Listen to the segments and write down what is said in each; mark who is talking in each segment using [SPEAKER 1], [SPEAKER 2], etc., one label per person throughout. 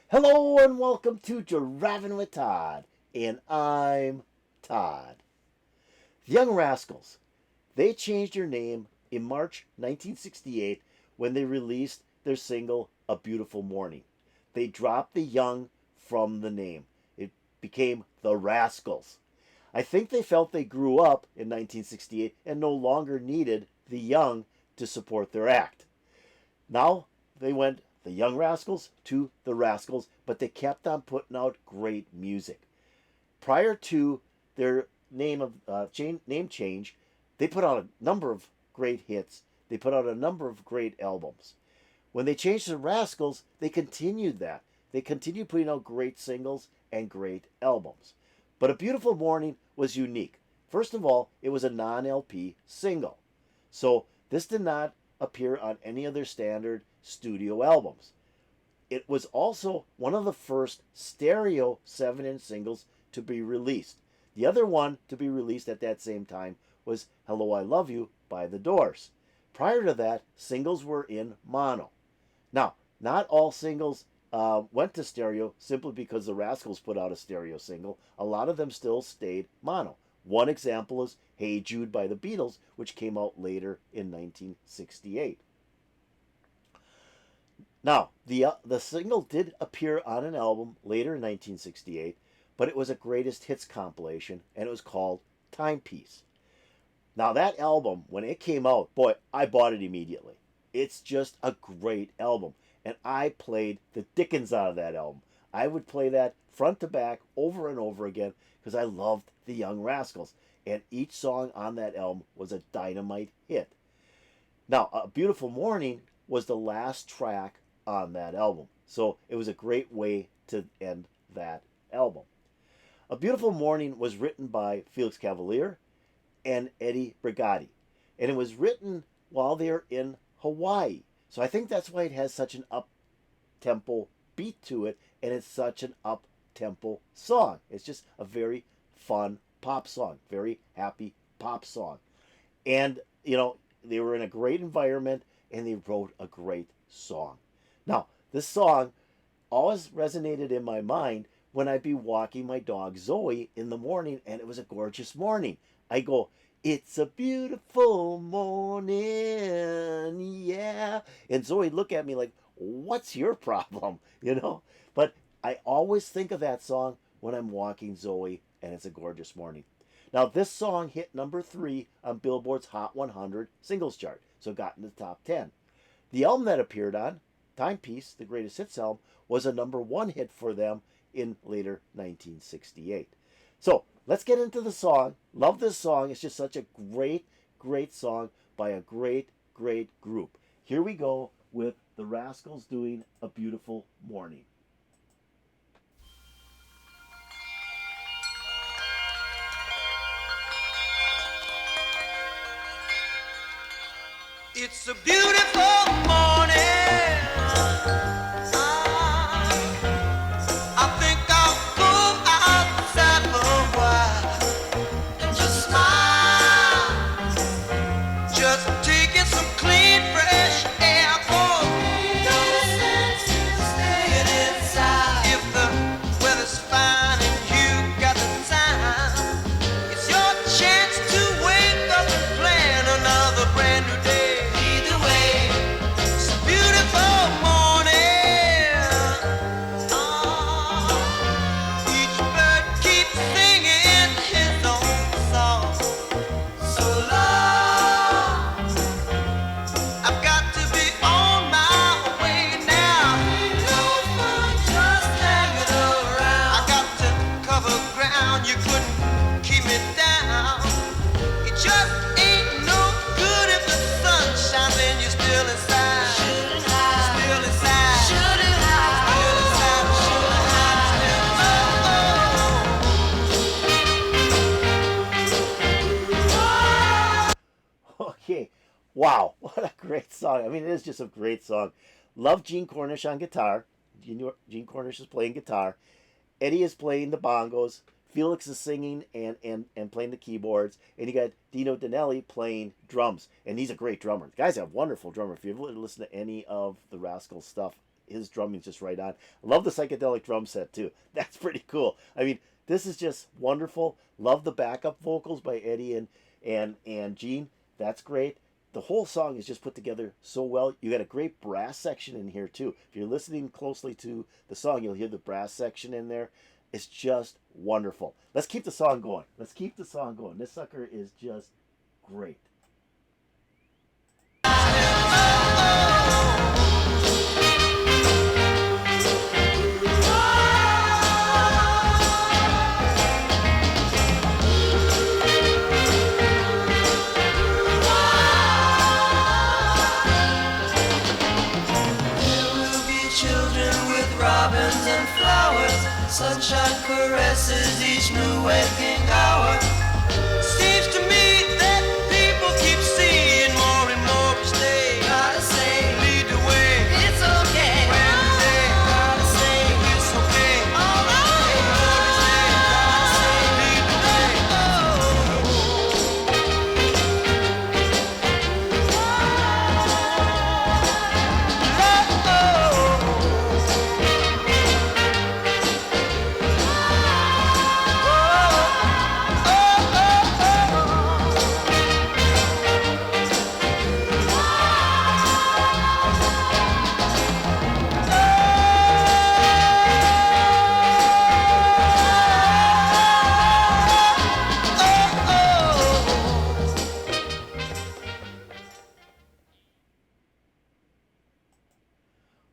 [SPEAKER 1] Hello and welcome to Driving with Todd, and I'm Todd. The Young Rascals, they changed their name in March 1968 when they released their single A Beautiful Morning. They dropped the young from the name. It became the Rascals. I think they felt they grew up in 1968 and no longer needed the young to support their act. Now they went the Young Rascals to the Rascals, but they kept on putting out great music. Prior to their name change, they put out a number of great hits. They put out a number of great albums. When they changed to the Rascals, they continued that. They continued putting out great singles and great albums. But A Beautiful Morning was unique. First of all, it was a non LP single. So this did not appear on any of their standard studio albums. It was also one of the first stereo 7-inch singles to be released. The other one to be released at that same time was Hello, I Love You by The Doors. Prior to that, singles were in mono. Now, not all singles went to stereo simply because the Rascals put out a stereo single. A lot of them still stayed mono. One example is Hey Jude by the Beatles, which came out later in 1968. Now, the single did appear on an album later in 1968, but it was a greatest hits compilation, and it was called Timepiece. Now, that album, when it came out, boy, I bought it immediately. It's just a great album, and I played the dickens out of that album. I would play that front to back over and over again because I loved the Young Rascals, and each song on that album was a dynamite hit. Now, A Beautiful Morning was the last track on that album, so it was a great way to end that album. A Beautiful Morning was written by Felix Cavalier and Eddie Brigati, and it was written while they're in Hawaii. So I think that's why it has such an up-tempo beat to it, and it's such an up-tempo song. It's just a very fun pop song, very happy pop song. And, they were in a great environment, and they wrote a great song. Now, this song always resonated in my mind when I'd be walking my dog Zoe in the morning, and it was a gorgeous morning. I go, it's a beautiful morning, yeah. And Zoe look at me like, what's your problem? But I always think of that song when I'm walking Zoe, and it's a gorgeous morning. Now, this song hit number 3 on Billboard's Hot 100 singles chart, so it got in the top 10. The album that appeared on, Timepiece, the greatest hits album, was a number 1 hit for them in later 1968. So, let's get into the song. Love this song. It's just such a great, great song by a great, great group. Here we go with the Rascals doing A Beautiful Morning.
[SPEAKER 2] It's a beautiful morning. I think I'll go outside for a while and just smile. Just taking some clean, fresh air. No sense in staying inside. If the weather's fine and you got the time, it's your chance to wake up and plan another brand new day. You couldn't keep me down. It just ain't no good if the sun shines and you're still inside. Shooting high, still inside. Shooting high,
[SPEAKER 1] still inside. Okay, wow, what a great song. I mean, it is just a great song. Love Gene Cornish on guitar. Gene Cornish is playing guitar. Eddie is playing the bongos. Felix is singing and playing the keyboards, and you got Dino Danelli playing drums, and he's a great drummer. The guy's a wonderful drummer. If you ever listen to any of the Rascals stuff, his drumming's just right on. Love the psychedelic drum set too. That's pretty cool. I mean, this is just wonderful. Love the backup vocals by Eddie and Gene. That's great. The whole song is just put together so well. You got a great brass section in here too. If you're listening closely to the song, you'll hear the brass section in there. It's just wonderful. Let's keep the song going. Let's keep the song going. This sucker is just great.
[SPEAKER 2] Robins and flowers, sunshine caresses each new waking hour. Seems to me that people keep seeing more and more each day. Gotta say, lead the way. It's okay. When they gotta say, it's okay. All right. More each day. Gotta say, lead the way.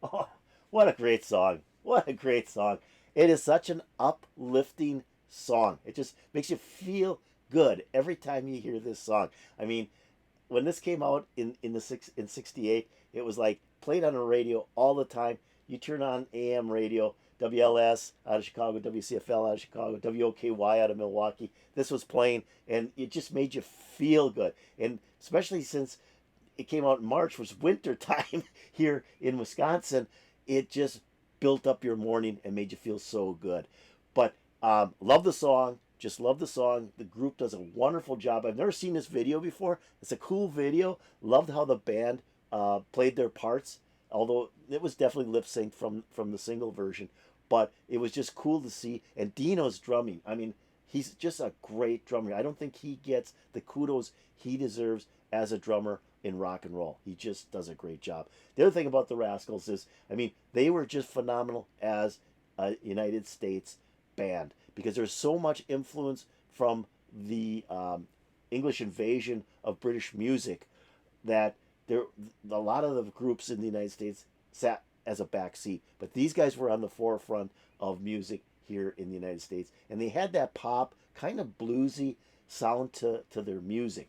[SPEAKER 1] Oh, what a great song. What a great song. It is such an uplifting song. It just makes you feel good every time you hear this song. I mean, when this came out in 68, it was like played on the radio all the time. You turn on AM radio, WLS out of Chicago, WCFL out of Chicago, WOKY out of Milwaukee. This was playing, and it just made you feel good. And especially since it came out in March, was winter time here in Wisconsin, it just built up your morning and made you feel so good. But love the song. Just love the song. The group does a wonderful job. I've never seen this video before. It's a cool video. Loved how the band played their parts, although it was definitely lip synced from the single version. But it was just cool to see. And Dino's drumming, I mean, he's just a great drummer. I don't think he gets the kudos he deserves as a drummer in rock and roll. He just does a great job. The other thing about the Rascals is, I mean, they were just phenomenal as a United States band because there's so much influence from the English invasion of British music that there a lot of the groups in the United States sat as a backseat, but these guys were on the forefront of music here in the United States, and they had that pop, kind of bluesy sound to their music,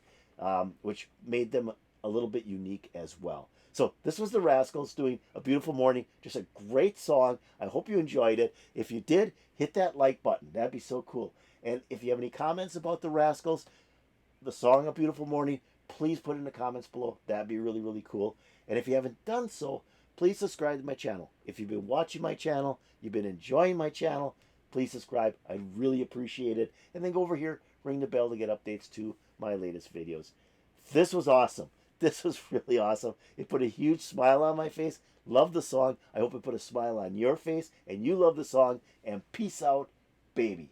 [SPEAKER 1] which made them a little bit unique as well. So this was the Rascals doing A Beautiful Morning. Just a great song. I hope you enjoyed it. If you did, hit that like button. That'd be so cool. And if you have any comments about the Rascals, the song A Beautiful Morning, please put it in the comments below. That'd be really, really cool. And if you haven't done so, please subscribe to my channel. If you've been watching my channel, you've been enjoying my channel, please subscribe. I'd really appreciate it. And then go over here, ring the bell to get updates to my latest videos. This was awesome. This was really awesome. It put a huge smile on my face. Love the song. I hope it put a smile on your face. And you love the song. And peace out, baby.